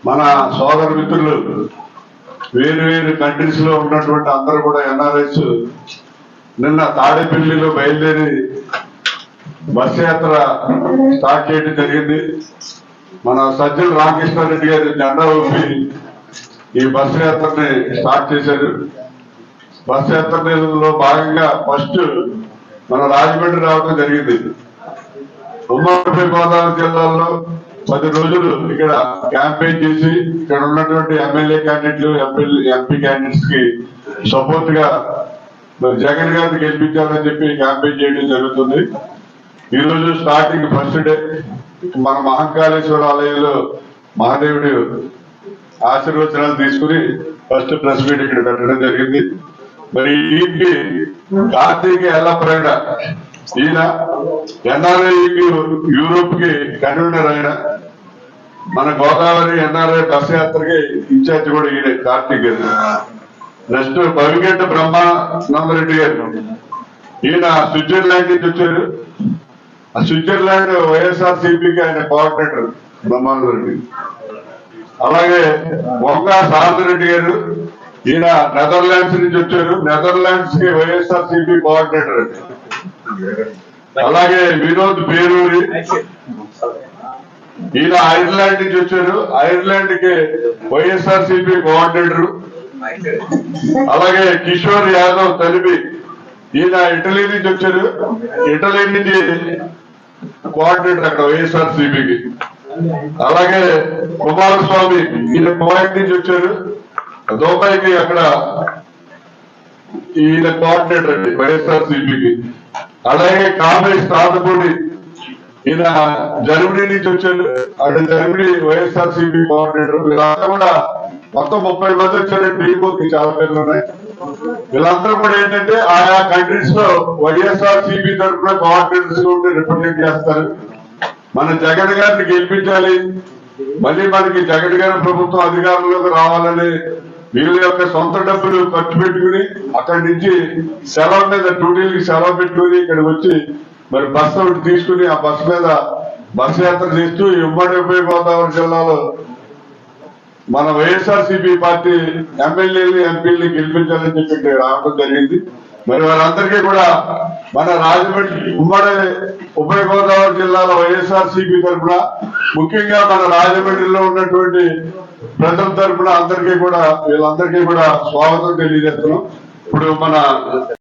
మన సోదర మిత్రులు వేరు వేరు కంట్రీస్ లో ఉన్నటువంటి అందరూ కూడా ఎన్ఆర్ఐస్ నిన్న తాడేపల్లిలో బయలుదేరి బస్ యాత్ర స్టార్ట్ చేయడం జరిగింది. మన సజ్జల రామకృష్ణారెడ్డి గారి జెండా ఊపి ఈ బస్ యాత్రని స్టార్ట్ చేశారు. బస్ యాత్రలో భాగంగా ఫస్ట్ మన రాజమండ్రి రావడం జరిగింది. ఉమ్మడి గోదావరి జిల్లాలో 10 రోజులు ఇక్కడ క్యాంపెయిన్ చేసి ఇక్కడ ఉన్నటువంటి ఎమ్మెల్యే క్యాండిడేట్లు ఎంపీ క్యాండిడేట్స్ కి సపోర్ట్ గా జగన్ గారిని గెలిపించాలని చెప్పి క్యాంపెయిన్ చేయడం జరుగుతుంది. ఈ రోజు స్టార్టింగ్ ఫస్ట్ డే మన మహంకాళేశ్వర ఆలయంలో మహాదేవుడు ఆశీర్వచనాలు తీసుకుని ఫస్ట్ ప్రెస్ మీట్ ఇక్కడ పెట్టడం జరిగింది. మరి దీనికి కార్తీక ఎల్లప్రాయణ ఈయన ఎన్ఆర్ఐ యూరోప్ కి కన్వీనర్ అయిన మన గోదావరి ఎన్ఆర్ఐ బస్ యాత్రకి ఇన్ఛార్జ్ కూడా ఈయన కార్తీక్ గారు. నెక్స్ట్ భవిగడ్డ బ్రహ్మానందరెడ్డి గారు, ఈయన స్విట్జర్లాండ్ నుంచి వచ్చారు. ఆ స్విట్జర్లాండ్ వైఎస్ఆర్ సిపికి ఆయన కోఆర్డినేటర్ బ్రహ్మానందరెడ్డి. అలాగే వంగ సారథిరెడ్డి గారు, ఈయన నెదర్లాండ్స్ నుంచి వచ్చారు. నెదర్లాండ్స్ కి వైఎస్ఆర్ సిపి కోఆర్డినేటర్. అలాగే వినోద్ పేరూరి, ఈయన ఐర్లాండ్ నుంచి వచ్చారు. ఐర్లాండ్ కి వైఎస్ఆర్ సిపి కోఆర్డినేటర్. అలాగే కిషోర్ యాదవ్ తలిపి, ఈయన ఇటలీ నుంచి వచ్చారు. ఇటలీ నుంచి కోఆర్డినేటర్ అక్కడ వైఎస్ఆర్ సిపికి. అలాగే కుమారస్వామి, ఈయన కువైట్ నుంచి వచ్చారు. దుబాయ్కి అక్కడ ఈయన కోఆర్డినేటర్ అండి వైఎస్ఆర్ సిపికి. అలాగే కామేష్ తాతపూడి, ఈయన జర్మనీ నుంచి వచ్చారు. అక్కడ జర్మనీ వైఎస్ఆర్ సిపి కోఆర్డినేటర్. వీళ్ళంతా కూడా మొత్తం 30 మంది వచ్చారండి. టీంకి చాలా పేర్లు ఉన్నాయి. వీళ్ళందరూ కూడా ఏంటంటే ఆయా కంట్రీస్ లో వైఎస్ఆర్ సిపి తరఫున కోఆర్డినేటర్స్ ఉండి రిప్రజెంట్ చేస్తారు. మన జగన్ గారిని గెలిపించాలి, మళ్ళీ మనకి జగన్ గారి ప్రభుత్వం అధికారంలోకి రావాలని వీళ్ళ యొక్క సొంత డబ్బులు ఖర్చు పెట్టుకుని అక్కడి నుంచి సెలవు మీద డ్యూటీలకి సెలవు పెట్టుకుని ఇక్కడికి వచ్చి మరి బస్సు ఒకటి తీసుకుని ఆ బస్సు మీద బస్సు యాత్ర చేస్తూ ఈ ఉమ్మడి గోదావరి జిల్లాలో మన వైఎస్ఆర్ సిపి పార్టీ ఎమ్మెల్యేలు ఎంపీలని గెలిపించాలని చెప్పి రావడం జరిగింది. మరి వాళ్ళందరికీ కూడా మన రాజమండ్రి ఉమ్మడి గోదావరి జిల్లాలో వైఎస్ఆర్ సిపి తరఫున, ముఖ్యంగా మన రాజమండ్రిలో ఉన్నటువంటి ప్రజల తరఫున అందరికీ కూడా వీళ్ళందరికీ కూడా స్వాగతం తెలియజేస్తున్నాం. ఇప్పుడు మన